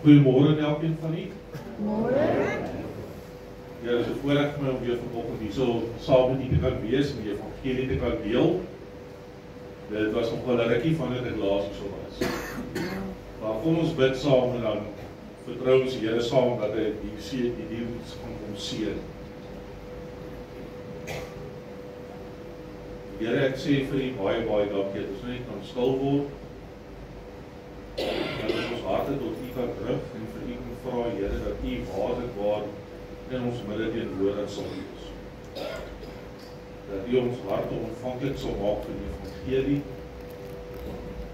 Goeiemôre aan elkeen van u. Môre. Ja, dit is 'n voorreg vir my om weer vanoggend hierso saam met u te kan wees en die evangelie te kan deel. Dit was nog wel 'n rukkie vandat ek laas hierso was. Maar kom ons bid saam en dan vertrou ons die Here saam dat hy die diens gaan kom seën. Here, ek sê vir u baie dankie dat ons net kan stil word. Dat ons harte tot u kan rig en vir u kan vra, Here, dat u waarlik in ons midde teenwoordig sal wees. Dat u ons harte ontvanklik sal maak vir die evangelie.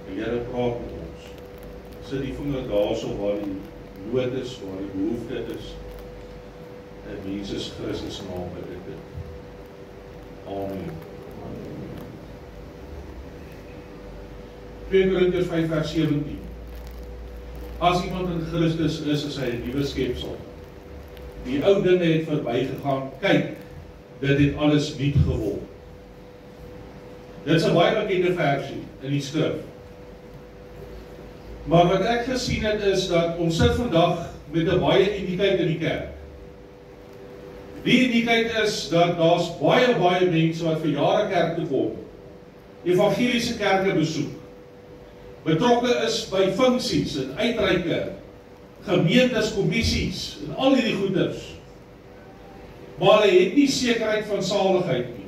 Die Here praat met ons. Sit die vinger daarso waar die nood is, waar die behoefte is. In Jesus Christus naam bid ek dit. Amen. 2 Korintiërs 5 vers 17. As iemand in Christus is hy 'n nuwe skepsel. Die ou dinge het verbygegaan, kyk, dit het alles nuut geword. Dit is 'n baie bekende versie in die skrif. Maar wat ek gesien het is dat ons sit vandag met 'n baie uniekheid in die kerk. Die uniekheid is dat daar's baie mense wat vir jare kerk toe kom, evangeliese kerke besoek, betrokke is by funksies en uitreike, gemeentes, kommissies en al hierdie goeders. Maar hy het nie sekerheid van saligheid nie.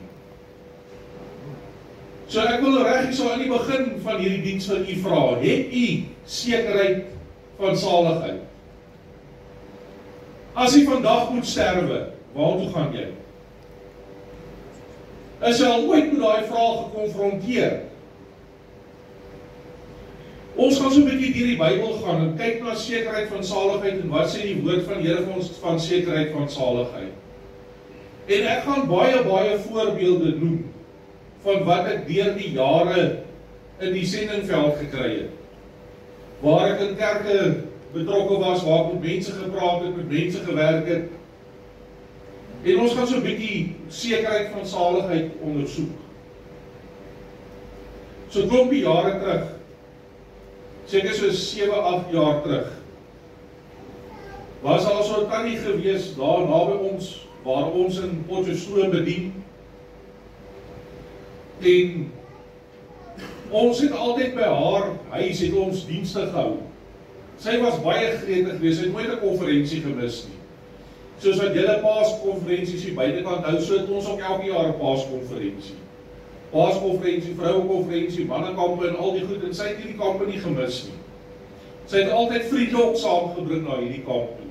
So ek wil reg hierso aan die begin van hierdie diens van u vra, het u sekerheid van saligheid? As jy vandag moet sterwe, waartoe gaan jy? Is jy al ooit met daai vraag gekonfronteer? Ons gaan so 'n bietjie deur die Bybel gaan en kyk na sekerheid van saligheid en wat sê die woord van die Here vir ons van sekerheid van saligheid. En ek gaan baie voorbeelde noem van wat ek deur die jare in die sendingveld gekry het. Waar ek in kerke betrokke was, waar ek met mense gepraat het, met mense gewerk het. En ons gaan so 'n bietjie sekerheid van saligheid ondersoek. So klompie jare terug, seker so 7-8 jaar terug, was al so 'n tannie gewees daar naby ons, waar ons in Potchefstroom bedien. En ons het altyd by haar huis het ons dienste gehou. Sy was baie gretig geweest, sy het nooit 'n konferensie gemis nie. Soos wat julle paaskonferensies hier buitekant hou, so het ons ook elke jaar 'n paaskonferensie. Paaskonferensie, vrouekonferensie, mannekampe en al die goed, en sy het hierdie kampe nie gemis nie. Sy het altyd vriende ook saamgebring na hierdie kamp toe.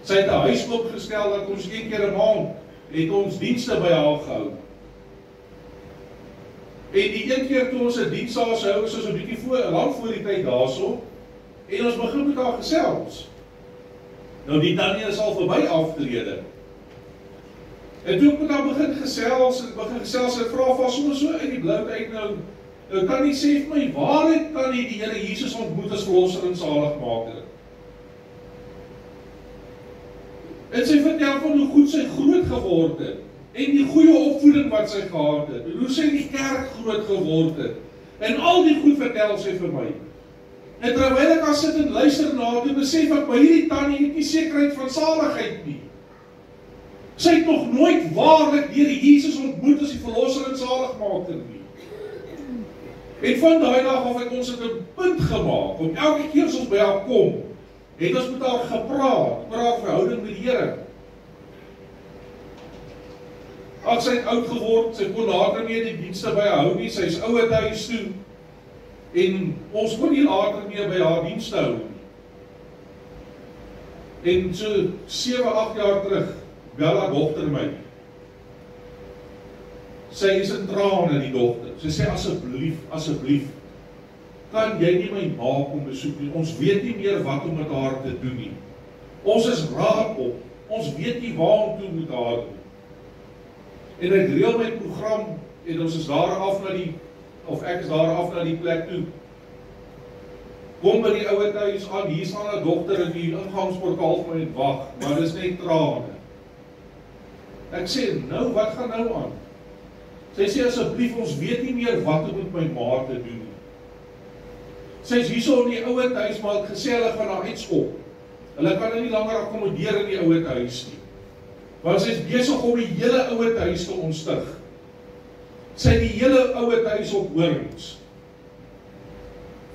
Sy het 'n huis opgestel dat ons 1 keer 'n maand het ons dienste by haar gehou. En die een keer toe ons 'n diens daar sou, soos 'n bietjie lank voor die tyd daarso, en ons begin met haar gesels. Nou die tannie is al verby aftrede. En toe ek met haar begin gesels, en vra vas soms so uit die bloute uit nou tannie sê vir my, waar het tannie die Here Jesus ontmoet as verlosser en zaligmaker? En sy vertel van hoe goed sy groot geword het, en die goeie opvoeding wat sy gehad het, en hoe sy in die kerk groot geword het, en al die goed vertel sy vir my. En terwyl ek al sit en luister na, toe besef ek, maar hierdie tannie het nie sekerheid van saligheid nie. Sy het nog nooit waarlik deur die Jesus ontmoet as die verlosser en zaligmaker nie. En van daai dag af het ons het 'n punt gemaak, om elke keer as ons by haar kom, het ons met haar gepraat, oor haar verhouding met die Here. As sy het oud geword, sy kon later nie die dienste by haar hou nie, sy is ouer huis toe, en ons kon nie later meer by haar dienste hou nie. En so 7-8 jaar terug, bel haar dogter my. Sy is in trane, die dogter. Sy sê, asseblief, kan jy nie my ma kom besoek nie? Ons weet nie meer wat om met haar te doen nie. Ons is raak op. Ons weet nie waar om toe met haar doen. En ek reël my program, en ons is daar af na die, of ek is daar af na die plek toe. Kom by die ouer huis aan, hier staan 'n dogter in die ingangsportaal vir my en wag, maar dis net trane. Ek sê, nou, wat gaan nou aan? Sy sê, asseblief, ons weet nie meer wat om met my ma te doen nie. Sy is hierso in die ouer huis, maar het gesê hulle gaan haar uitskop. Hulle kan nie langer akkommodeer in die ouer huis nie. Want sy is besig om die hele ouer huis te ontstig. Sy het die hele ouer huis op horings.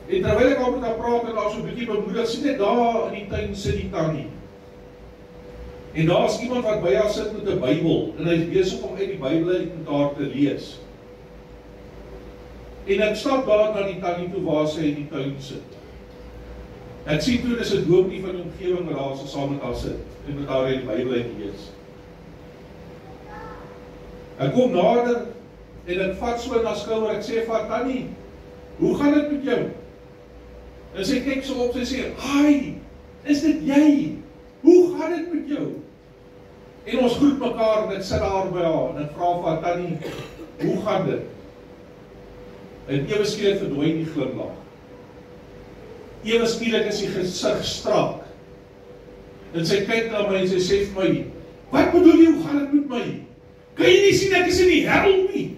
En terwyl ek al met haar praat en daar so 'n bietjie bemoedig, sien ek daar in die tuin sit die tannie. En daar is iemand wat by haar sit met 'n Bybel en hy is besig om uit die Bybel uit met haar te lees. En ek stap daar na die tannie toe waar sy in die tuin sit. Ek sien toe dis 'n dominee van die omgewing wat daar so saam met haar sit en met haar uit die Bybel uit lees. Ek kom nader en ek vat so na skouer, ek sê vir tannie, hoe gaan dit met jou? En sy kyk so op, sy sê, "Hi, is dit jy? Hoe gaan dit met jou?" En ons groet mekaar en ek sit daar by haar en ek vra vir tannie, "Hoe gaan dit?" En ewe skielik verdwyn die glimlag. Ewe skielik is die gesig strak. En sy kyk na my en sy sê vir my, "Wat bedoel jy, hoe gaan dit met my? Kan jy nie sien ek is in die hel nie?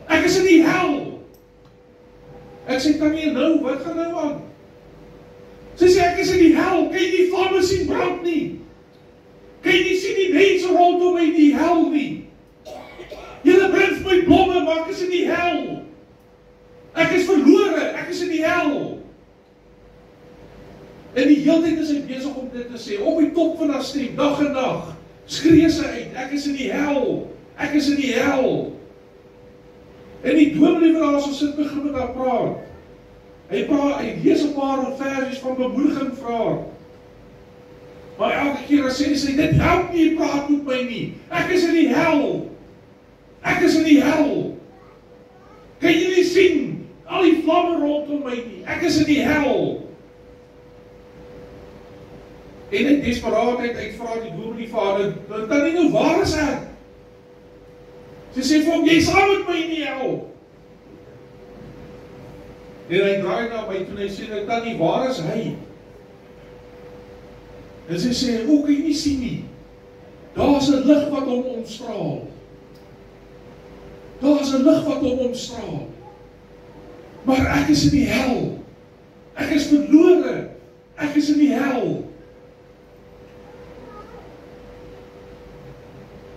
Ek is in die hel." Ek sê, "Tannie, nou, wat gaan nou aan?" Sy sê, "Ek is in die hel, kan jy die vlamme sien brand nie? Kan jy nie sien die mense rondom my in die hel nie? Julle bring vir my blomme, maar ek is in die hel. Ek is verlore, ek is in die hel." En die hele tyd is hy besig om dit te sê, op die top van haar stem, dag en dag, skree sy uit, "Ek is in die hel, ek is in die hel." En die dominee wat daar so sit begin met haar praat. Hy lees 'n paar versies van bemoediging vir haar. Maar elke keer as sê sy, "Dit help nie, praat met my nie. Ek is in die hel. Ek is in die hel. Kan jy nie sien al die vlamme rondom my nie? Ek is in die hel." En in desperaatheid uitvra die dominee vir haar, "Tannie, nou waar is ek?" Sy sê vir hom, "Jy saam met my in die hel." En hy draai na my toe en hy sê, "Tannie, waar is hy?" En sy sê, "O, kan jy nie sien nie? Daar is 'n lig wat hom omstraal. Daar is 'n lig wat hom omstraal. Maar ek is in die hel. Ek is verlore. Ek is in die hel."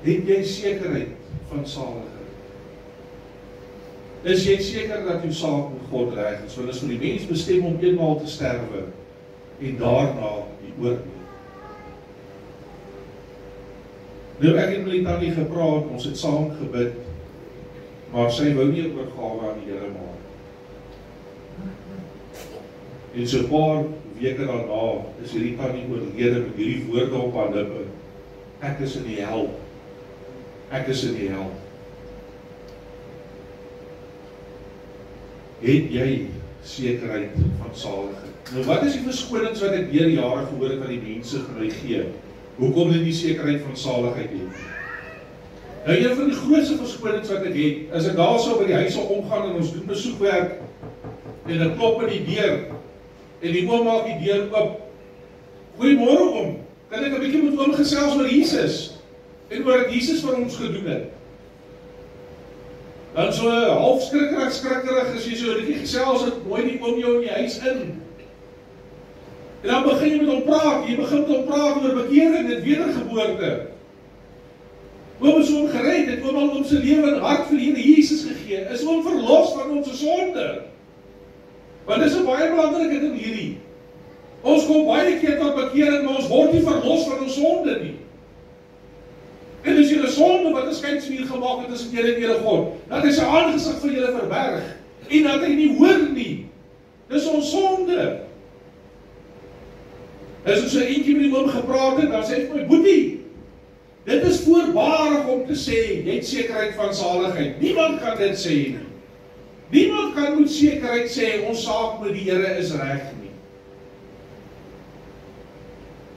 Het jy sekerheid van saligheid? Is jy seker dat jou saak met God reg is? Want is vir die mens bestem om eenmaal te sterwe en daarna die oordeel. Nou ek het met die tannie gepraat, ons het saam gebid, maar sy wou nie 'n oorgawe aan die Here maak. En so 'n paar weke daarna is hierdie tannie oorlede met hierdie woorde op haar lippe: "Ek is in die hel. Ek is in die hel." Het jy sekerheid van saligheid? Nou wat is die verskonings wat ek deur jare gehoor het wat die mense vir my gee? Hoekom hulle nie sekerheid van saligheid het? Nou een van die grootste verskonings wat ek het, as ek daar so by die huise omgaan en ons doen besoekwerk en ek klop in die deur en die oom maak die deur oop. "Goeiemôre oom, kan ek 'n bietjie met oom gesels oor Jesus en oor wat Jesus vir ons gedoen het?" Dan so half skrikkerig as jy so 'n bietjie gesels het, mooi die oom jou in die huis in. En dan begin jy met hom praat, jy begin met hom praat oor bekering en wedergeboorte. Oom is oom gered, het oom al om sy lewe en hart vir Here Jesus gegee, is oom verlos van ons sonde. Want dis 'n baie belangrike ding hierdie. Ons kom baie keer tot bekering, maar ons word nie verlos van ons sonde nie. En as jy 'n sonde wat 'n skeidsmuur gemaak het tussen julle en Here God, dat hy sy aangesig vir julle verberg en dat hy nie hoor nie. Dis ons sonde. As ons 'n eentjie met die oom gepraat het, dan sê hy vir my: "Boetie, dit is voorbarig om te sê, jy het sekerheid van saligheid. Niemand kan dit sê nie. Niemand kan met sekerheid sê, ons saak met die Here is reg nie."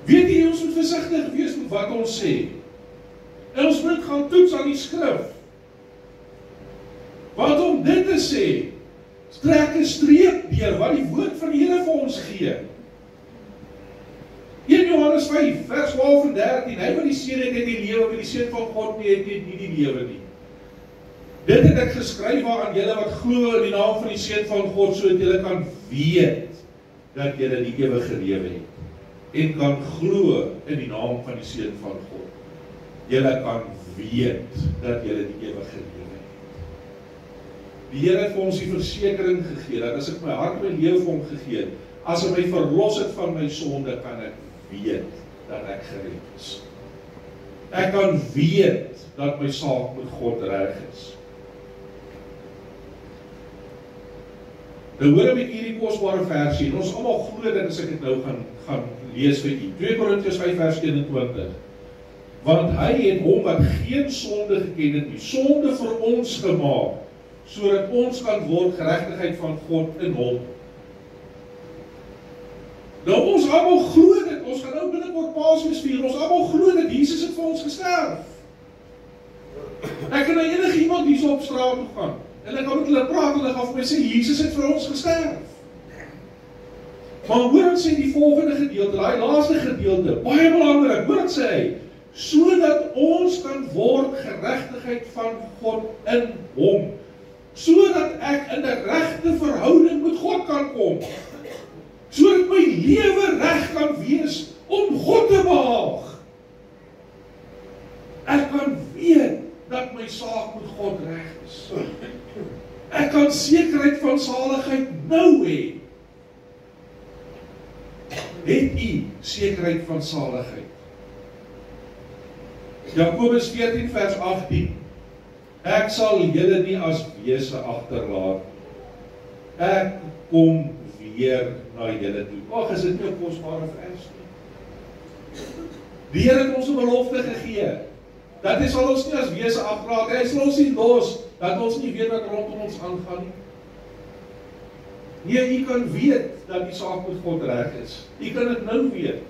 Weet jy, ons moet versigtig wees met wat ons sê. En ons moet gaan toets aan die skrif. Want om dit te sê, trek 'n streep deur wat die woord van die Here vir ons gee. 1 Johannes 5, vers 12 en 13, hy wat die seun het die lewe, maar die seun van God nie het nie die lewe nie. Dit het ek geskryf aan julle wat glo in die naam van die Seun van God, sodat julle kan weet dat julle die ewige lewe het. En kan glo in die naam van die Seun van God. Julle kan weet dat julle die ewige lewe het. Die Here het vir ons die versekering gegee, dat as ek my hart en my lewe vir hom gegee, as hy my verlos het van my sonde, kan ek weet dat ek gered is. Ek kan weet dat my saak met God reg is. Nou hoor ek hierdie kosbare versie, en ons almal glo dat as ek dit nou gaan lees vir u. 2 Korintiërs 5 vers 21. Want hy het hom wat geen sonde geken het nie, sonde vir ons gemaak, sodat ons kan word geregtigheid van God in hom. Nou ons almal glo dit, ons gaan nou binnekort Paasfees vier, ons almal glo dat Jesus het vir ons gesterf. Ek kan na enige iemand hier so op straat toe gaan, en ek kan met hulle praat, en hulle gaan vir my sê, Jesus het vir ons gesterf. Maar hoor ons sê die volgende gedeelte, die laaste gedeelte, baie belangrik, hoor ons sê, sodat ons kan word geregtigheid van God in hom, sodat ek in 'n regte verhouding met God kan kom, sodat my lewe reg kan wees om God te behaag. Ek kan weet dat my saak met God reg is. Ek kan sekerheid van saligheid nou hê. Het u sekerheid van saligheid? Jakobus 14 vers 18. Ek sal julle nie as wese agterlaat. Ek kom weer na julle toe. Ag, is dit nie 'n kosbare vers nie? Die Here het ons 'n belofte gegee, dat hy sal ons nie as wese agterlaat, hy sal ons nie los, dat ons nie weet wat rondom ons aangaan nie. Nee, u kan weet dat die saak met God reg is. U kan dit nou weet.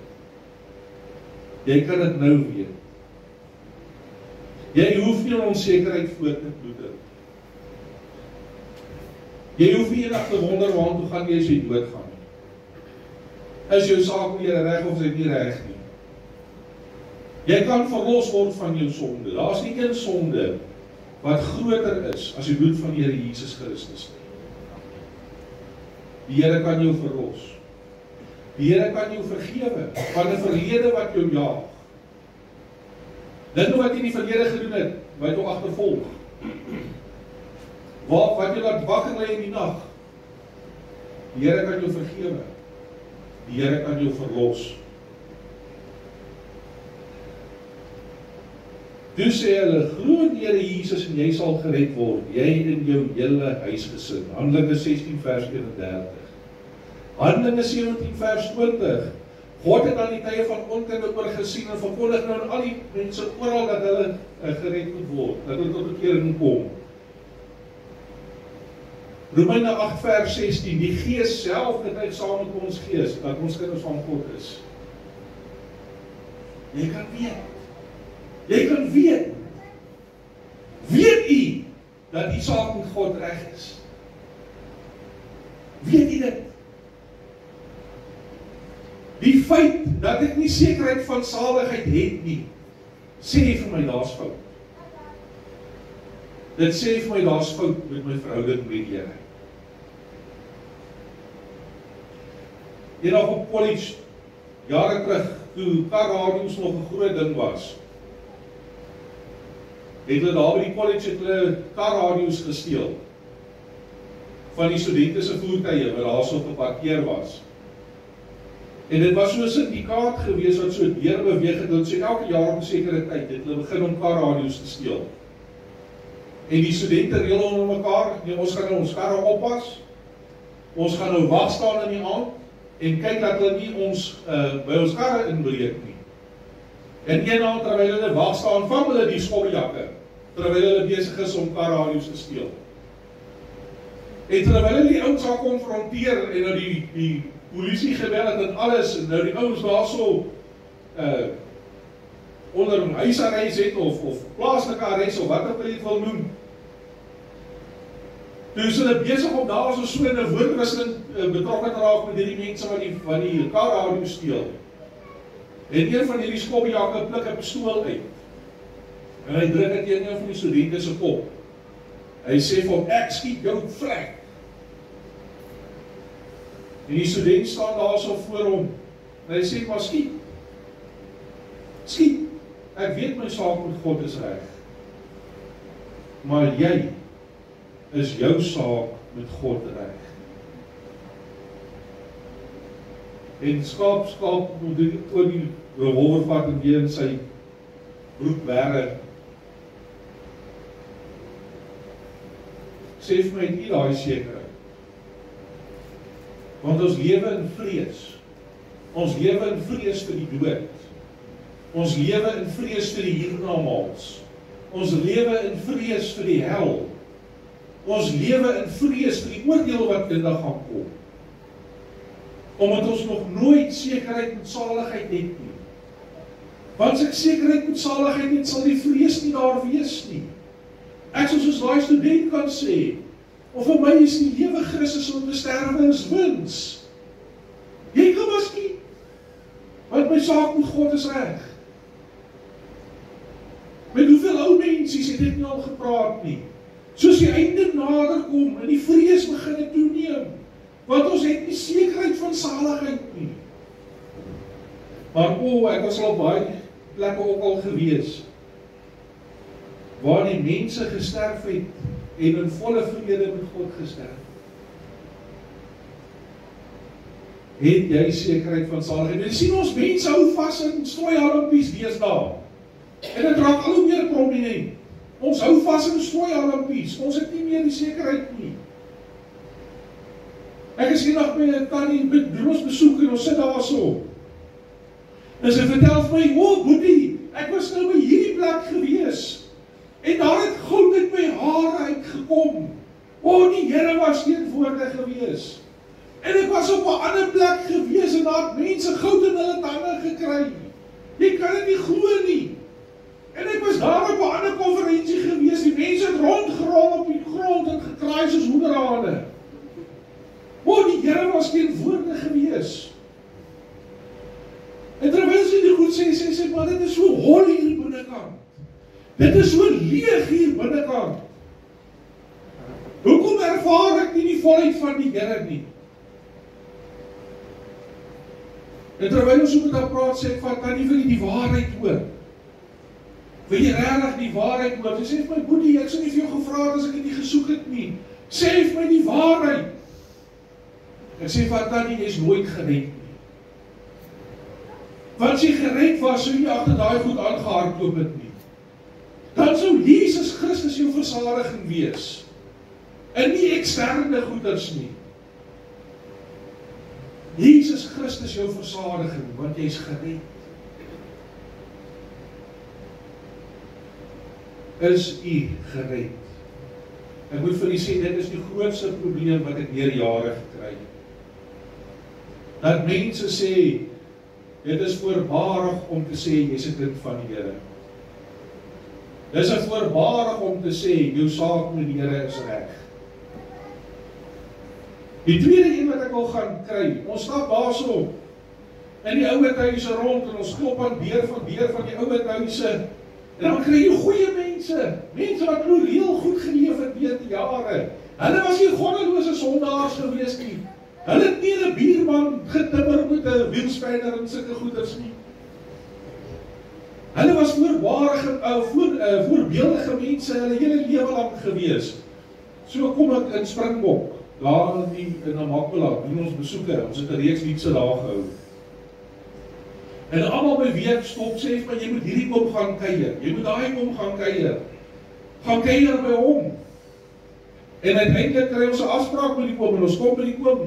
Jy kan dit nou weet. Jy hoef nie onsekerheid voor te ploeter. Jy hoef nie eendag te wonder waartoe gaan jy as jy doodgaan nie. Is jou saak weer reg of is dit nie reg nie? Jy kan verlos word van jou sonde. Daar is nie een sonde wat groter is as die bloed van die Here Jesus Christus. Die Here kan jou verlos. Die Here kan jou vergewe van 'n verlede wat jou jaag. Dit wat jy in die verlede gedoen het, wat jou agtervolg. Wat jy laat wakker lê in die nag. Die Here kan jou vergewe. Die Here kan jou verlos. Toe sê hulle, glo in die Here Jesus en jy sal gered word, jy en jou hele huisgesin. Handelinge 16 vers 31. Handelinge 17 vers 20. God het aan die tye van onkunde oorgesien en verkondig nou aan al die mense oral dat hulle gered moet word, dat hulle tot bekering kom. Romeine 8 vers 16, die Gees self getuig saam met ons gees, dat ons kinders van God is. Jy kan weet. Jy kan weet. Weet u dat die saak met God reg is? Weet u dit? Die feit dat ek nie sekerheid van saligheid het nie, sê vir my daar's fout. Dit sê vir my daar's fout met my verhouding met die Here. Eendag op college, jare terug, toe karradios nog 'n groot ding was, het hulle daar by die college het hulle karradios gesteel van die studente se voertuie wat daar so geparkeer was. En dit was so 'n syndikaat gewees wat so deur beweeg het, dat so elke jaar op 'n sekere tyd het hulle begin om karradios te steel. En die studente reël onder mekaar, nee, ons gaan nou ons karre oppas, ons gaan nou wag staan in die aand, en kyk dat hulle nie ons by ons karre inbreek nie. En een aand terwyl hulle wag staan, vang hulle die skobbejakke, terwyl hulle besig is om karradios te steel. En terwyl hulle die ouens al konfronteer, en nou die polisie gebel het en alles, en nou die ouens daar so onder een huisarrest het, of plaaslike arrest, of wat ook jy wil noem. Toe is hulle besig om daar so in 'n woordwisseling betrokke te raak met die mense wat die karradio steel. En een van hierdie skobbejakke pluk 'n pistool uit. En hy druk dit teen een van die studente se kop. Hy sê vir hom, ek skiet jou vrek. En die student staan daar so voor hom, en hy sê, maar skiet. Skiet. Ek weet my saak met God is reg. Maar jy is jou saak met God reg. En skaap moet oor die revolver vat en weer in sy broek berg. Sê vir my, het jy daai sekerheid? Want ons lewe in vrees. Ons lewe in vrees vir die dood. Ons lewe in vrees vir die hiernamaals. Ons lewe in vrees vir die hel. Ons lewe in vrees vir die oordeel wat eendag gaan kom. Omdat ons nog nooit sekerheid met saligheid het nie. Want as ek sekerheid met saligheid het, sal die vrees nie daar wees nie. Ek soos daai student kan sê, of vir my is die lewe Christus om te sterwe is wins. Jy kan miskien, want my saak met God is reg. Met hoeveel ou mensies het ek nie al gepraat nie. Soos die einde nader kom en die vrees begin toeneem, want ons het nie sekerheid van saligheid nie. Maar ek was al baie plekke ook al gewees, waar die mense gesterf het en in volle vrede met God gesterf. Het jy sekerheid van saligheid? En sien ons mense hou vas in strooiharmpies deesdae. En dit raak al hoe meer prominent. Ons hou vas in strooiharmpies. Ons het nie meer die sekerheid nie. Ek is eendag by 'n tannie doen ons besoek en ons sit daar so. En sy vertel vir my, boetie, ek was nou by hierdie plek gewees. En daar het goud uit my hare uitgekom. Die Here was teenwoordig gewees. En ek was op 'n ander plek gewees en daar het mense goud in hulle tande gekry. Jy kan dit nie glo nie. En ek was daar op 'n ander konferensie gewees. Die mense het rondgerol op die grond en gekraai soos hoenderhane. Die Here was teenwoordig gewees. En terwyl sy dit goed sê, maar dit is so hol hier binnekant. Dit is so leeg hier binnekant. Hoekom ervaar ek nie die volheid van die Here nie? En terwyl ons met haar praat, sê ek, kan nie vir die waarheid hoor? Wil jy regtig die waarheid hoor? Sy sê vir my, boetie, ek sou nie vir jou gevra het as ek dit nie gesoek het nie. Sê vir my die waarheid. Ek sê vir Tannie, jy is nooit gered nie. Want as jy gered was, sou jy agter daai goed aangehardloop het nie. Dan sou Jesus Christus jou versadiging wees. En nie eksterne goeders nie. Jesus Christus jou versadiging, want jy is gered. Is u gered? Ek moet vir u sê, dit is die grootste probleem wat ek deur jare gekry het. Dat mense sê, dit is voorbarig om te sê, jy is 'n kind van die Here. Dit is voorbarig om te sê, jou saak met die Here is reg. Die tweede een wat ek wil gaan kry, ons stap daar so in die ouer huise rond en ons klop aan deur van die ouer huise. En dan kry jy goeie mense, mense wat glorieel goed geleef het deur die jare. Hulle was nie goddelose sondaars gewees nie. Hulle het nie 'n buurman getimmer met 'n wielspanner en sulke goeders nie. Hulle was voorbeeldige mense, hulle hele lewe lank gewees. So kom ek in Springbok, daar in Namakwa, doen ons besoeke, ons het 'n reeks dienste daar gehou. En almal by week stop sê vir my, jy moet hierdie kom gaan kuier, jy moet daai kom gaan kuier. Gaan kuier by hom. En uiteindelik kry ons 'n afspraak met die oom en ons kom by die oom.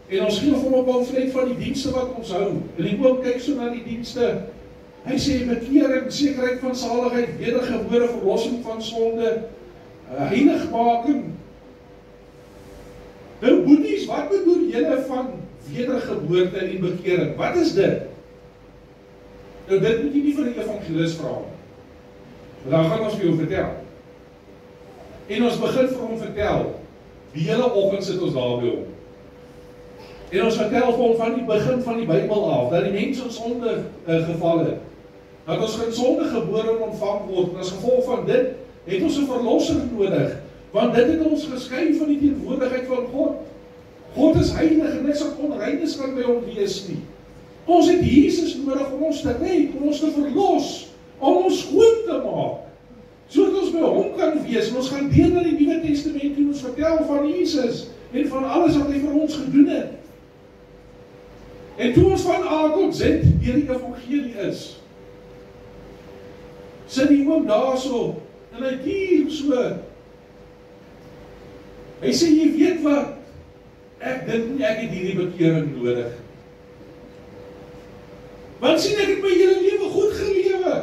En ons gee hom 'n pamflet van die dienste wat ons hou. En die oom kyk so na die dienste. Hy sê bekering, sekerheid van saligheid, wedergebore, verlossing van sonde, heiligmaking. Nou boeties, wat bedoel julle van wedergeboorte en bekering? Wat is dit? Nou dit moet jy nie vir die evangelis vra nie. Dan gaan ons vir jou vertel. En ons begin vir hom vertel. Die hele oggend sit ons daar by hom. En ons vertel vir hom van die begin van die Bybel af, dat die mens in sonde geval het. Dat ons in sonde gebore en ontvang word. En as gevolg van dit, het ons 'n verlosser nodig. Want dit het ons geskei van die teenwoordigheid van God. God is heilig en niks wat onrein kan by hom wees nie. Ons het Jesus nodig om ons te red, om ons te verlos, om ons skoon te maak. Sodat ons by hom kan wees, en ons gaan deur na die Nuwe Testament en ons vertel van Jesus, en van alles wat hy vir ons gedoen het. En toe ons van A tot Z deur die evangelie is, sit die oom daar so, en hy kier so. Hy sê, jy weet wat, ek dink nie ek het hierdie bekering nodig. Want sien, ek het my hele lewe goed gelewe.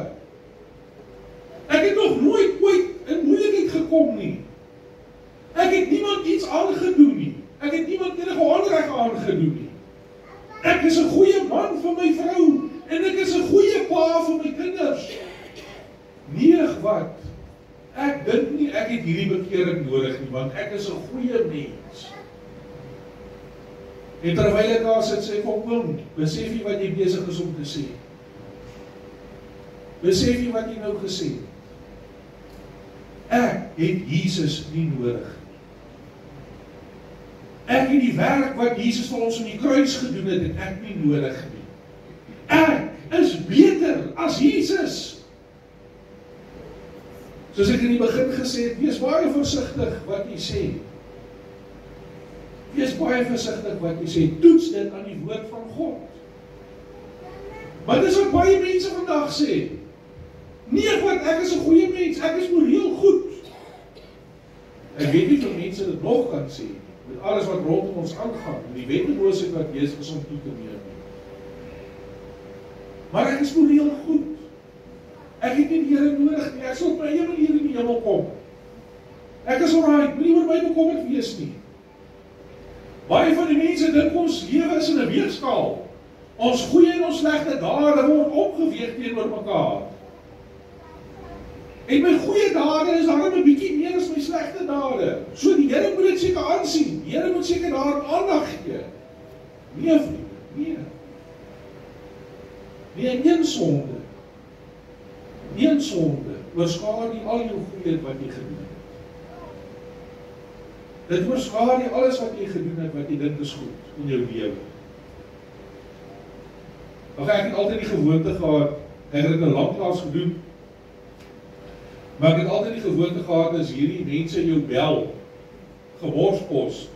Ek het nog nooit ooit in moeilikheid gekom nie. Ek het niemand iets aangedoen nie. Ek het niemand enige onreg aangedoen nie. Ek is 'n goeie man vir my vrou, en ek is 'n goeie pa vir my kinders. Nee, wat? Ek dink nie ek het hierdie bekering nodig nie, want ek is 'n goeie mens. En terwyl ek daar sit, sê ek oom, besef jy wat jy besig is om te sê? Besef jy wat jy nou gesê het? Ek het Jesus nie nodig. Ek het die werk wat Jesus vir ons in die kruis gedoen het ek nie nodig nie. Ek is beter as Jesus. Soos ek in die begin gesê het, wees baie versigtig wat jy sê. Wees baie versigtig wat jy sê. Toets dit aan die woord van God. Maar dis wat baie mense vandag sê. Nee, wat, ek is 'n goeie mens, ek is moreel goed. Ek weet nie of mense dit nog kan sê, met alles wat rondom ons aangaan, en die wetteloosheid wat besig is om toe te neem. Maar ek is moreel goed. Ek het nie die Here nodig nie, ek sal op my eie manier in die hemel kom. Ek is alright, nie oor my bekommerd wees nie. Baie van die mense dink ons lewe is in 'n weegskaal. Ons goeie en ons slegte dade word opgeweeg teenoor mekaar. En my goeie dade is daarom 'n bietjie meer as my slegte dade. So die Here moet dit seker aansien. Die Here moet seker daaraan aandag gee. Nee, vriende, nee. Nee, een sonde. Een sonde oorskadu al jou goeie wat jy gedoen het. Dit oorskadu alles wat jy gedoen het, wat jy dink is goed in jou lewe. Ek het altyd die gewoonte gehad, ek het dit 'n lanklaas gedoen, maar ek het altyd die gewoonte gehad, as hierdie mense jou bel, geworspos,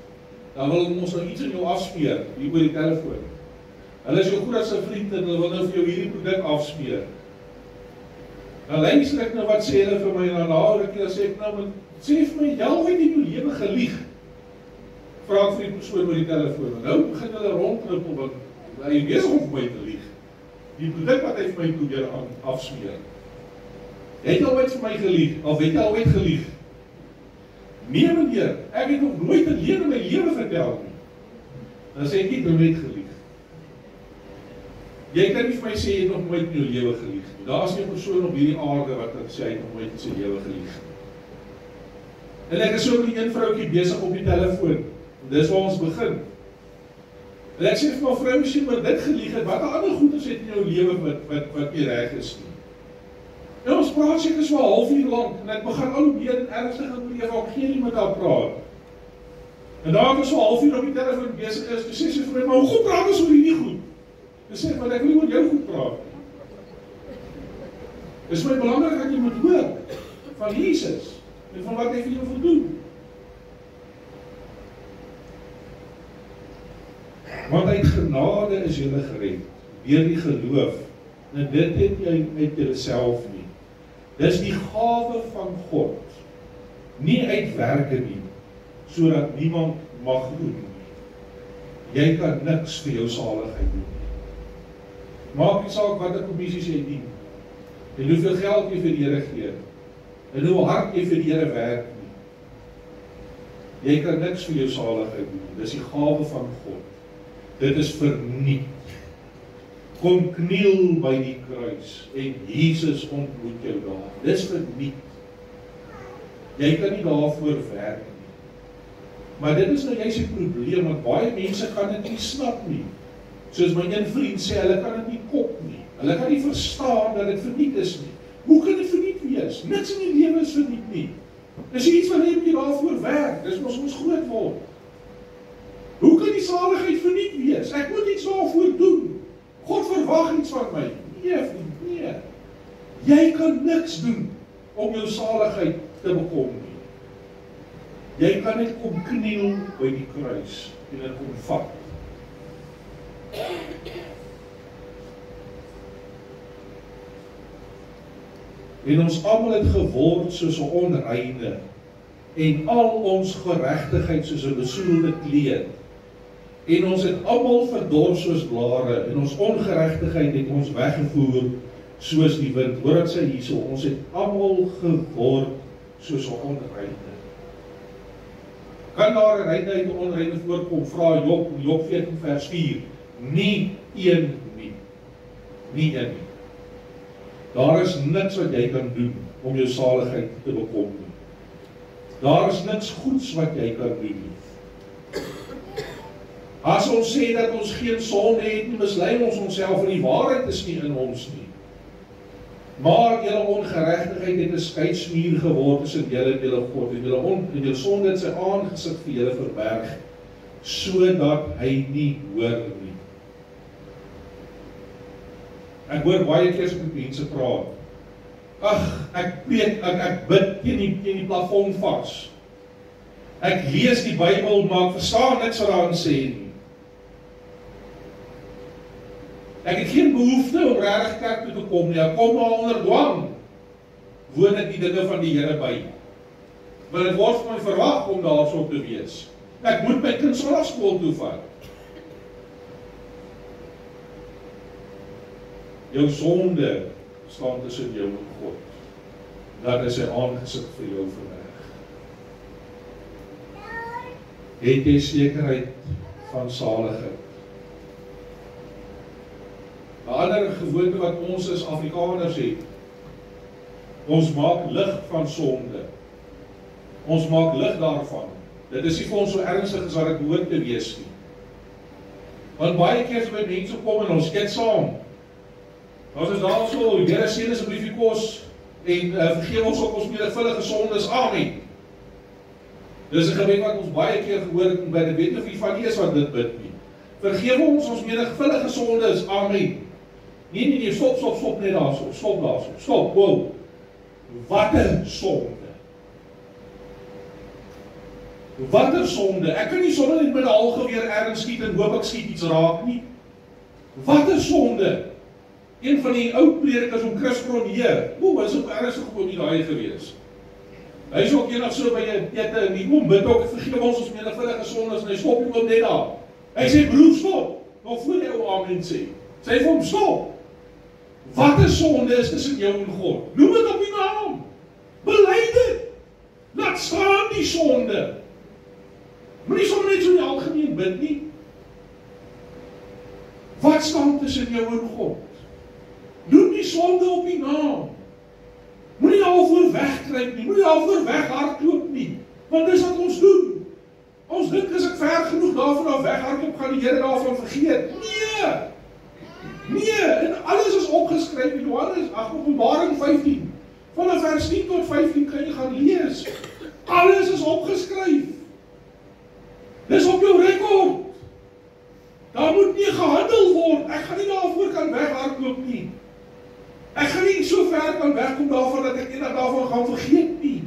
dan wil hulle ons nou iets in jou afsmeer, hier oor die telefoon. Hulle is jou goed as 'n vriend, en hulle wil nou vir jou hierdie produk afsmeer. Nou luister ek nou wat sê hulle vir my, en dan laat ek sê ek nou, sê vir my, jy het in jou lewe gelieg. Vra ek vir die persoon oor die telefoon, nou begin hulle rondknippel, want hy is besig om vir my te lieg. Die produk wat hy vir my probeer afsmeer. Het jy ooit vir my gelieg, of het jy ooit gelieg? Nee meneer, ek het nog nooit in my lewe vertel nie. Dan sê ek nie, nooit gelieg. Jy kan nie vir my sê, jy het nog nooit in jou lewe gelieg. Daar is nie 'n persoon op hierdie aarde wat sê, hy het nog nooit in sy lewe gelieg. En ek is so met die een vroukie besig op die telefoon, en dis waar ons begin. En ek sê vir my vrou, as jy maar dit gelieg het, wat ander goeders het in jou lewe wat nie reg is nie. En ons praat seker so 'n halfuur lank, en ek begin al hoe meer en ernstig oor die evangelie met haar praat. En daar was so 'n halfuur op die telefoon besig is, toe sê sy vir my, maar hoe goed praat ons oor hierdie goed? En sê, maar ek wil nie oor jou goed praat. Dit is my belangrik dat jy moet hoor van Jesus, en van wat hy vir jou wil doen. Want uit genade is julle gered, deur die geloof, en dit het jy uit jouself nie. Dis die gawe van God, nie uit werke nie, sodat niemand mag doen nie. Jy kan niks vir jou saligheid doen nie. Maak nie saak wat 'n kommissies jy dien, en hoeveel geld jy vir die Here gee, en hoe hard jy vir die Here werk nie. Jy kan niks vir jou saligheid doen, dis die gawe van God. Dit is verniet. Kom kniel by die kruis, en Jesus ontmoet jou daar. Dis verniet. Jy kan nie daarvoor werk nie. Maar dit is nou juist die probleem, want baie mense kan dit nie snap nie. Soos my een vriend sê, hulle kan dit nie kop nie. Hulle kan nie verstaan dat dit verniet is nie. Hoe kan dit verniet wees? Niks in die lewe is verniet nie. Dis iets wat net daarvoor werk, dis mos ons groot word. Hoe kan die saligheid verniet wees? Ek moet iets daarvoor doen. God verwag iets van my. Nee, vriend, nee. Jy kan niks doen om jou saligheid te bekom nie. Jy kan net kom kniel by die kruis en dit kom vat. En ons almal het geword soos 'n onreine en al ons geregtigheid soos 'n besoedelde kleed. En ons het almal verdor soos blare en ons ongeregtigheid het ons weggevoer soos die wind. Hoor wat sê hierso, ons het almal geword soos 'n onreine. Kan daar 'n reinheid en onreine voorkom? Vra Job 14 vers 4. Nie een nie. Nie een nie. Daar is niks wat jy kan doen om jou saligheid te bekom nie. Daar is niks goeds wat jy kan doen nie. As ons sê dat ons geen sonde het nie, mislei ons onsself en die waarheid is nie in ons nie. Maar julle ongeregtigheid het 'n skeidsmuur geword tussen julle en julle God, en julle sonde het sy aangesig vir julle verberg, sodat hy nie hoor nie. Ek hoor baie keer as ek met mense praat. Ag, ek bid teen die plafon vas. Ek lees die Bybel, maar ek verstaan niks wat daarin sê nie. Ek het geen behoefte om regtig kerk toe te kom nie. Ek kom maar onder dwang. Woon ek die dinge van die Here by. Want dit word van my verwag om daarso te wees. Ek moet my kind skool toe vat. Jou sonde staan tussen jou en God. Dat is sy aangesig vir jou verberg. Het jy sekerheid van saligheid? 'n ander gewoonte wat ons as Afrikaners het. Ons maak lig van sonde. Ons maak lig daarvan. Dit is nie vir ons so ernstig as wat dit behoort te wees nie. Want baie keer as by mense kom en ons kyk saam. Ons is daar so, Here seën ons 'n briefie kos en vergeef ons ook ons menigvuldige sondes. Amen. Dis 'n gebed wat ons baie keer gehoor het, by die weet nie of jy van is wat dit bid nie. Vergeef ons menigvuldige sondes. Amen. Nee, stop net daarso. Stop, wow. Watter sonde? Watter sonde? Ek kan nie sommer net met 'n halgeweer ergens skiet en hoop ek skiet iets raak nie. Watter sonde? Een van die ou predikers om Chris Cronje, is ook ergens gewoon nie daai gewees. Hy is ook eendag so by 'n ete en die oom bid ook, vergeef ons menigvuldige sondes en hy stop nie oom net daar. Hy sê, broer, stop. Nou voel jy ou amen sê. Sê vir hom, stop. Watter sonde is tussen jou en God? Noem dit op die naam. Bely dit. Laat staan die sonde. Moenie sommer net so in die algemeen bid nie. Wat staan tussen jou en God? Noem die sonde op die naam. Moenie daarvoor wegkruip nie, moenie daarvoor weghardloop nie. Want dis wat ons doen. Ons dink as ek ver genoeg daarvan af weghardloop, gaan die Here daarvan vergeet. Nee, en alles is opgeskryf in Johannes, Openbaring 15. Vanaf vers 10 tot 15 kan jy gaan lees. Alles is opgeskryf. Dis op jou rekord. Daar moet nie gehandel word. Ek gaan nie daarvoor kan weghardloop nie. Ek gaan nie so ver kan wegkom daarvan dat ek eendag daarvan gaan vergeet nie.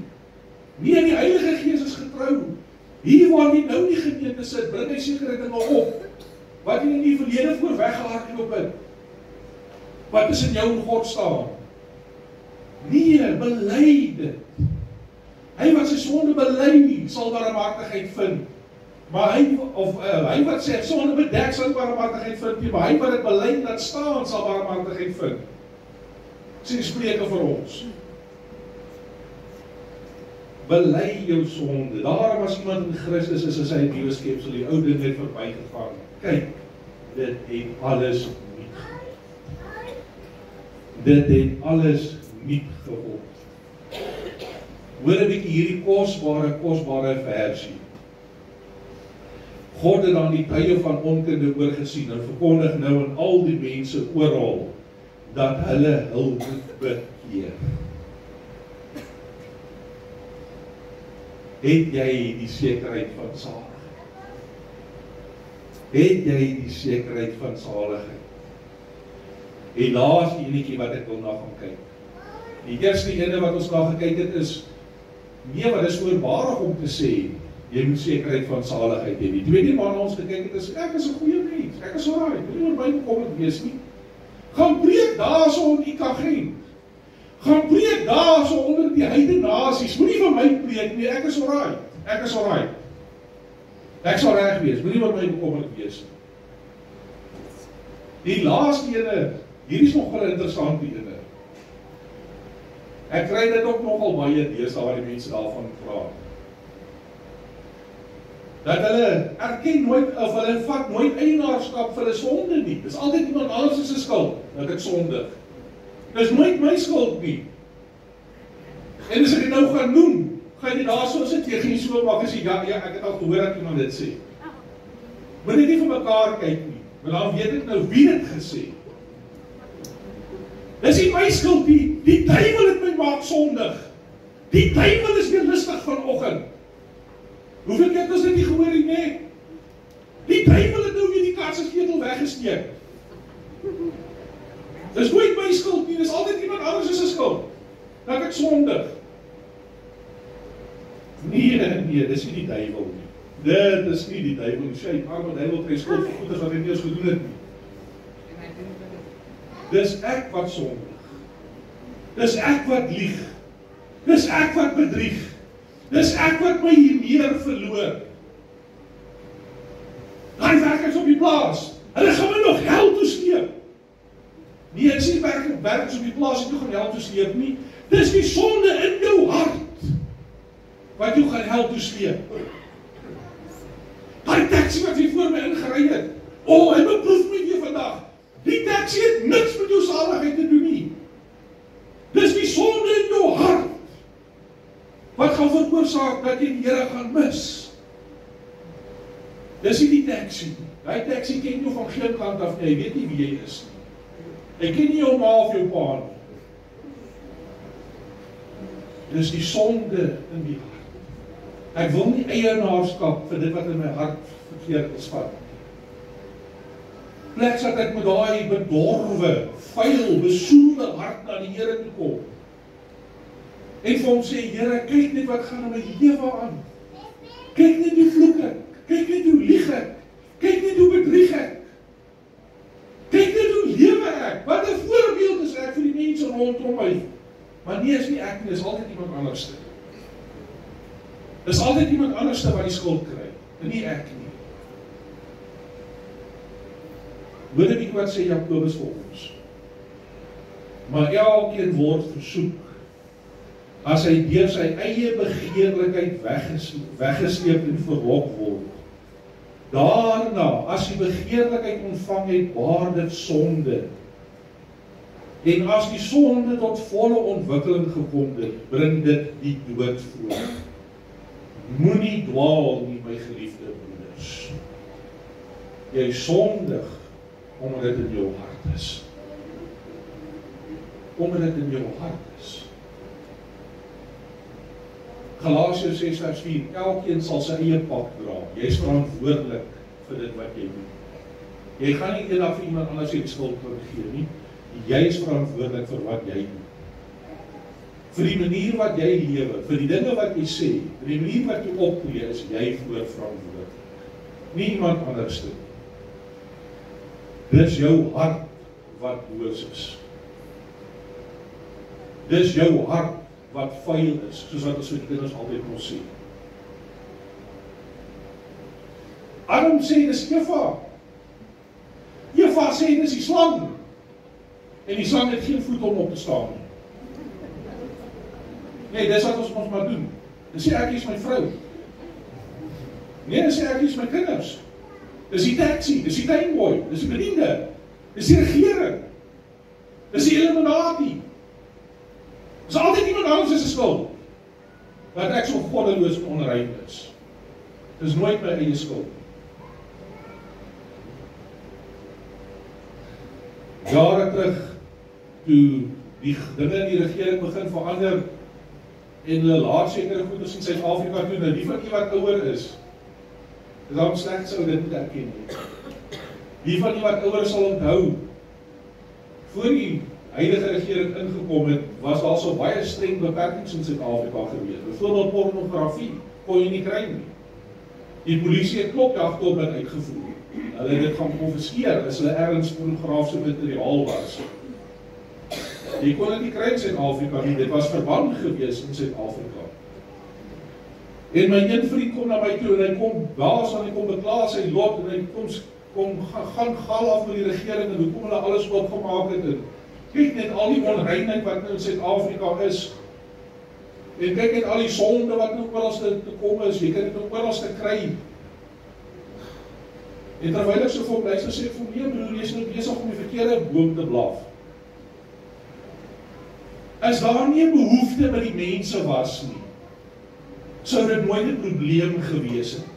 Nee, die Heilige Gees is getrou. Hier waar jy nou die gemeente sit, bring hy sekere dinge op. Wat jy in die verlede voor weggehardloop het. Wat is in jou en God staan? Nee, bely dit. Hy wat sy sonde bely, sal barmhartigheid vind. Maar hy wat sê sonde bedek sal barmhartigheid vind nie, maar hy wat dit bely laat staan sal barmhartigheid vind. Sê Spreuke vir ons. Bely jou sonde. Daarom as iemand in Christus is, is hy 'n nuwe skepsel, die ou ding het verbygegaan. Kyk, dit het alles nuut geword. Dit het alles nuut geword. Hoor 'n bietjie hierdie kosbare versie. God het dan die tye van onkunde oorgesien en verkondig nou aan al die mense oral dat hulle hul moet bekeer. Het jy die sekerheid van saligheid? Het jy die sekerheid van saligheid? En laaste enetjie wat ek wil na gaan kyk. Die eerste ene wat ons na gekyk het is, nee, wat is voorbarig om te sê, jy moet sekerheid van saligheid hê. Die tweede waarna ons gekyk het is, ek is 'n goeie mens, ek is alright, moenie oor my bekommerd wees nie. Gaan preek daarso in Ikageng. Gaan preek daarso onder die heidene nasies. Moenie vir my preek nie, ek is alright. Ek is alright. Ek sal reg wees, moenie oor my bekommerd wees nie. Die laaste ene, hier is nog 'n interessante ene. Ek kry dit ook nogal baie deesdae waar die mense daarvan praat. Dat hulle erken nooit, of hulle vat nooit eienaarskap vir 'n sonde nie. Dis altyd iemand anders se skuld dat ek sondig. Dis nooit my skuld nie. En as ek dit nou gaan noem, gaan jy daar so sit, jy gaan so maak as jy, ja, ek het al gehoor dat iemand dit sê. Moet jy nie vir mekaar kyk nie, want dan weet ek nou wie dit gesê. Dis nie my skuld nie, die duiwel het my maak sondig. Die duiwel is weer lustig vanoggend. Hoeveel keer het ons dit nie gehoor nie, nee? Die duiwel het nou weer die kat se sleutel weggesteek. Dis nooit my skuld nie, dis altyd iemand anders se skuld. Dat ek sondig. Nee, dis nie die duiwel nie. Dit is nie die duiwel nie. Sy arme duiwel kry skuld vir goeders wat hy nie eens gedoen het nie. Dis ek wat sondig. Dis ek wat lieg. Dis ek wat bedrieg. Dis ek wat my hiermeer verloor. Daai werkers op die plaas, hulle gaan my nog hel toe sleep. Nee, ek sê werkers op die plaas het jou gaan hel toe sleep nie. Dis die sonde in jou hart wat jou gaan hel toe sleep. Daai taxi wat hier voor my ingery het. Hy beproef my weer vandag. Die taxi het niks met jou saligheid te doen nie. Dis die sonde in jou hart wat gaan veroorsaak dat jy die Here gaan mis. Dis nie die taxi nie. Daai taxi ken jou van geen kant af nie. Hy weet nie wie jy is nie. Hy ken nie jou ma of jou pa nie. Dis die sonde in die hart. Ek wil nie eienaarskap vir dit wat in my hart verkeerd is vat. Pleks dat ek met daai bedorwe, vuil, besoedelde hart na die Here toe kom. En vir hom sê, Here, kyk net wat gaan in my lewe aan. Kyk net hoe vloek ek. Kyk net hoe lieg ek. Kyk net hoe bedrieg ek. Kyk net hoe lewe ek. Wat 'n voorbeeld is ek vir die mense rondom my. Maar nie is nie ek nie, is altyd iemand anderste. Dis altyd iemand anderste wat die skuld kry, en nie ek nie. Hoor net wat sê Jakobus vir ons. Maar elkeen word versoek as hy deur sy eie begeerlikheid weggesleep en verlok word. Daarna, as die begeerlikheid ontvang het, baar dit sonde. En as die sonde tot volle ontwikkeling gekom het, bring dit die dood voor. Moenie dwaal nie, my geliefde broeders. Jy sondig omdat dit in jou hart is. Omdat dit in jou hart is. Galasiërs 6:4, elkeen sal sy eie pak dra. Jy is verantwoordelik vir dit wat jy doen. Jy gaan nie eendag vir iemand anders die skuld gee nie. Jy is verantwoordelik vir wat jy doen. Vir die manier wat jy lewe, vir die dinge wat jy sê, vir die manier wat jy optree, is jy verantwoordelik. Nie iemand anders nie. Dis jou hart wat boos is. Dis jou hart wat vuil is, soos wat ons met kinders altyd moet sê. Adam sê, dis Eva. Eva sê, dis die slang. En die slang het geen voet om op te staan nie. Nee, dis wat ons maar doen. Dis sê ek is my vrou. Nee, dis sê ek is my kinders. Dis die taxi, dis die tuinboy, dis die bediende, dis die regering, dis die Illuminati. Dis altyd iemand anders se skuld, dat ek so goddeloos en onrein is. Dis nooit my eie skuld. Jare terug, toe die dinge in die regering begin verander, en hulle laat sekere goeders in Suid-Afrika toe, nou die van die wat ouer is daarom slegs sou dit moet erken nie. Die van die wat ouer sal onthou, voor die huidige regering ingekom het, was daar so baie streng beperkings in Suid-Afrika gewees. Byvoorbeeld pornografie kon jy nie kry nie. Die polisie het klopjagtop uitgevoer. Hulle het dit gaan konfiskeer as hulle ergens pornografiese materiaal was. Jy kon dit nie kry in Suid-Afrika nie, dit was verbân gewees in Suid-Afrika. En my een vriend kom na my toe en hy kom baas en hy kom beklaar sy lot en hy kom gaan gal af met die regering en hoekom hulle alles oopgemaak het en kyk net al die onreinheid wat nou in Suid-Afrika is en kyk net al die sonde wat nou oorals te kom is, jy kan dit ook oorals te kry. En terwyl ek so vir hom luister, sê ek vir hom, nee broer, jy is nou besig om die verkeerde boom te blaaf. As daar nie 'n behoefte by die mense was nie, sou dit nooit 'n probleem gewees het nie.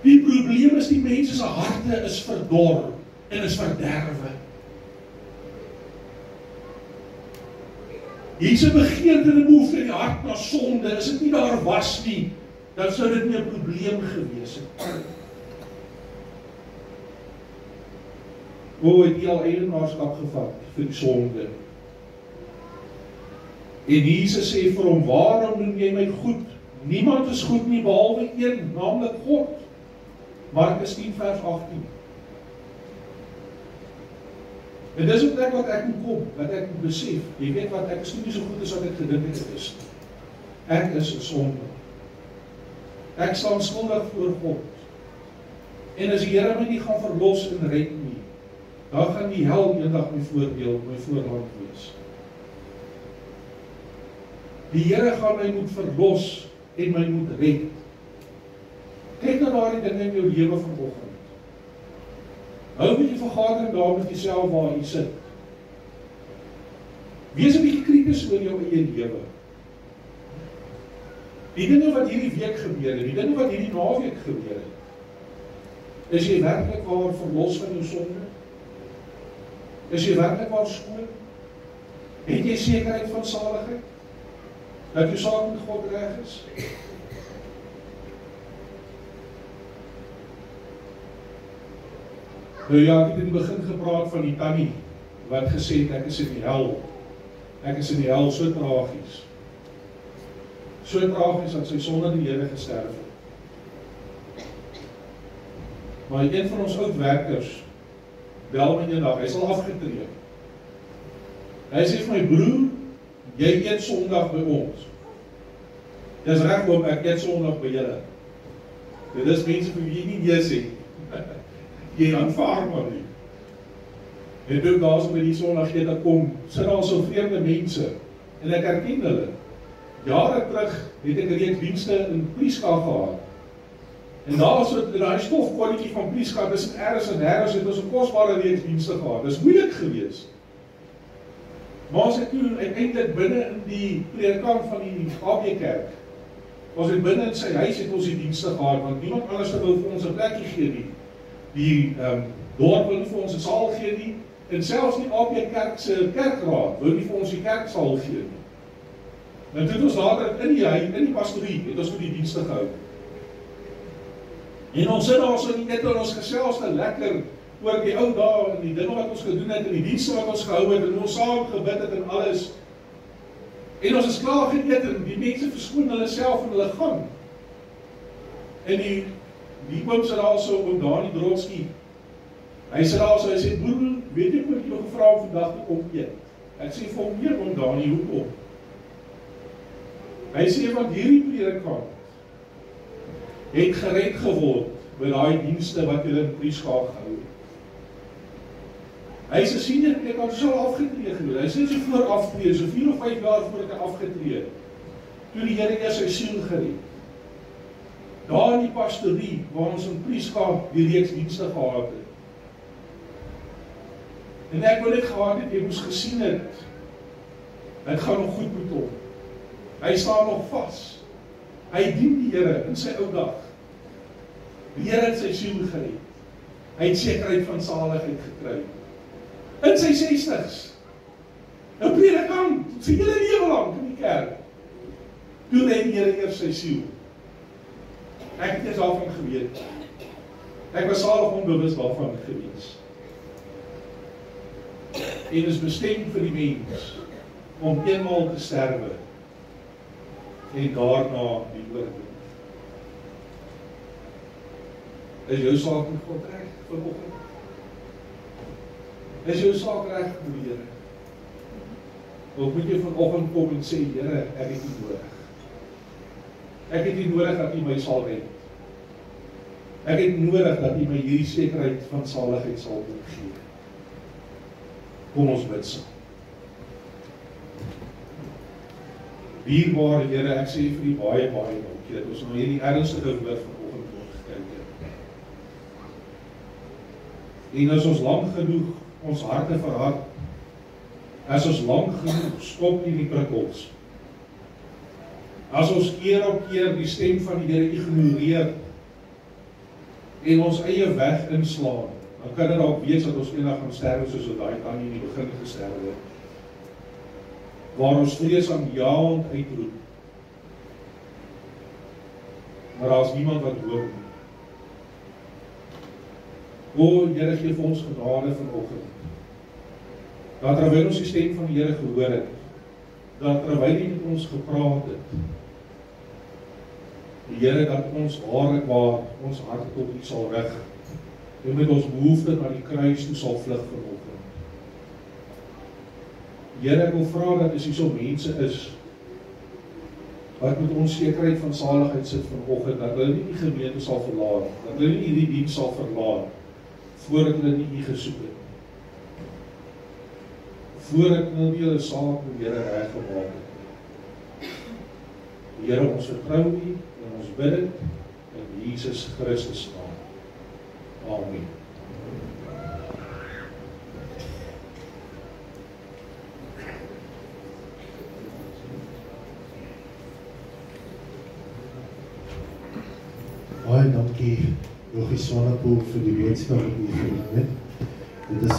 Die probleem is die mense se harte is verdor en is verderwe. Hier is 'n begeerte en 'n behoefte in die hart na sonde, as dit nie daar was nie, dan sou dit nie 'n probleem gewees het. Hoe het jy al eienaarskap gevat vir die sonde? En Jesus sê vir hom, waarom noem jy my goed? Niemand is goed nie behalwe een, naamlik God. Markus 10 vers 18. En dis ook wat ek moet kom, wat ek moet besef. Jy weet wat, ek is nie so goed as wat ek gedink het is. Ek is 'n sondaar. Ek staan skuldig voor God. En as die Here my nie gaan verlos en red nie, dan gaan die hel eendag my voorland wees. Die Here gaan my moet verlos en my moet red. Kyk na daardie dinge in jou lewe vanoggend. Hou 'n bietjie vergadering daar met jouself waar jy sit. Wees 'n bietjie krities oor jou eie lewe. Die dinge wat hierdie week gebeur het, die dinge wat hierdie naweek gebeur het, is jy werklik waar verlos van jou sonde? Is jy werklik waar skoon? Het jy sekerheid van saligheid? Dat jou saak met God reg is? Nou ja, ek het in die begin gepraat van die tannie, wat gesê het, ek is in die hel. Ek is in die hel, so tragies. So tragies dat sy sonder die Here gesterf het. Maar een van ons oud werkers bel my eendag, hy sal afgetree. Hy sê vir my, broer, jy eet Sondag by ons. Dis reg oom, ek eet Sondag by julle. Dit is mense vir wie jy nie nee sê. Jy aanvaar maar nie. En toe daar so by die Sondag ete kom, sit daar so vreemde mense, en ek herken hulle. Jare terug het ek reeds dienste in Prieska gehad. En daar so daai stofkolletjie van Prieska, dis in Eris en Harris het ons 'n kosbare reeks dienste gehad. Dis moeilik geweest. Maar as ek toe uiteindelik binne in die predikant van die AB Kerk, was het binne in sy huis het ons die dienste gehad, want niemand anders wou vir ons 'n plekkie gee nie. Die dorp wil nie vir ons 'n saal gee nie, en selfs die AB Kerk se kerkraad wil nie vir ons die kerksaal gee nie. En toe het ons later in die pastorie, het ons toe die dienste gehou. En ons sit daar so in die ete en ons gesels lekker oor die ou dae en die dinge wat ons gedoen het en die dienste wat ons gehou het en ons saam gebid het en alles. En ons is klaar geëet en die mense verskoon hulle self en hulle gaan. En die oom sit daar so, oom Dani Drotski. Hy sit daar so, hy sê, broer, weet jy wat ek jou gevra om vandag te kom eet? Ek sê vir hom, nee, oom Dani, hoekom? Hy sê, want hierdie predikant het gered geword by daai dienste wat hulle in Prieska gehou het. Hy is 'n senior predikant, sou afgetree gewees. Hy sê so voor aftree, so 4 of 5 jaar voordat hy afgetree het, toe die Here eers sy siel gered. Daar in die pastorie, waar ons in Prieska die reeks dienste gehad het. En ek wil net gehad het, jy moes gesien het, het gaan nog goed met hom. Hy staan nog vas. Hy dien die Here in sy ou dag. Die Here het sy siel gered. Hy het sekerheid van saligheid gekry. In sy 60's. 'n predikant, sy hele lewe lank in die kerk, toe red die Here eers sy siel. Ek het eers daarvan geweet. Ek was salig onbewus daarvan gewees. En is bestem vir die mens om eenmaal te sterwe en daarna die oorwinning. Is jou saak met God reg vanoggend? Is jou saak reg met die Here? Of moet jy vanoggend kom en sê, Here, ek het U nodig. Ek het U nodig dat U my sal red. Ek het nodig dat U my hierdie sekerheid van saligheid sal gee. Kom ons bid saam. Dierbare Here, ek sê vir U baie dankie dat ons nou hierdie ernstige woord vanoggend gekry het. En as ons lang genoeg ons harte verhard, as ons lang genoeg skop in die prikkels, as ons keer op keer die stem van die Here ignoreer en ons eie weg inslaan, dan kan dit dalk wees dat ons eendag gaan sterwe soos wat daai tannie in die begin gesterwe het. Waar ons vreesaanjaend uitroep. Maar daar is niemand wat hoor nie. O, Here, gee vir ons genade vanoggend. Dat terwyl ons die stem van die Here gehoor het, dat terwyl hy met ons gepraat het, die Here dat ons waarlik waar ons hart tot U sal rig, en met ons behoefte na die kruis toe sal vlug vanoggend. Here, ek wil vra dat as hier so mense is, wat met onsekerheid van saligheid sit vanoggend, dat hulle nie die gemeente sal verlaat, dat hulle nie die diens sal verlaat, voordat hulle nie U gesoek het. Voordat hulle nie hulle saak met die Here reggemaak het. Here, ons vertrou U en ons bid dit in Jesus Christus naam. Amen. Baie dankie, Jogie Swanepoel, vir die wetenskap wat U gebring het. Dit is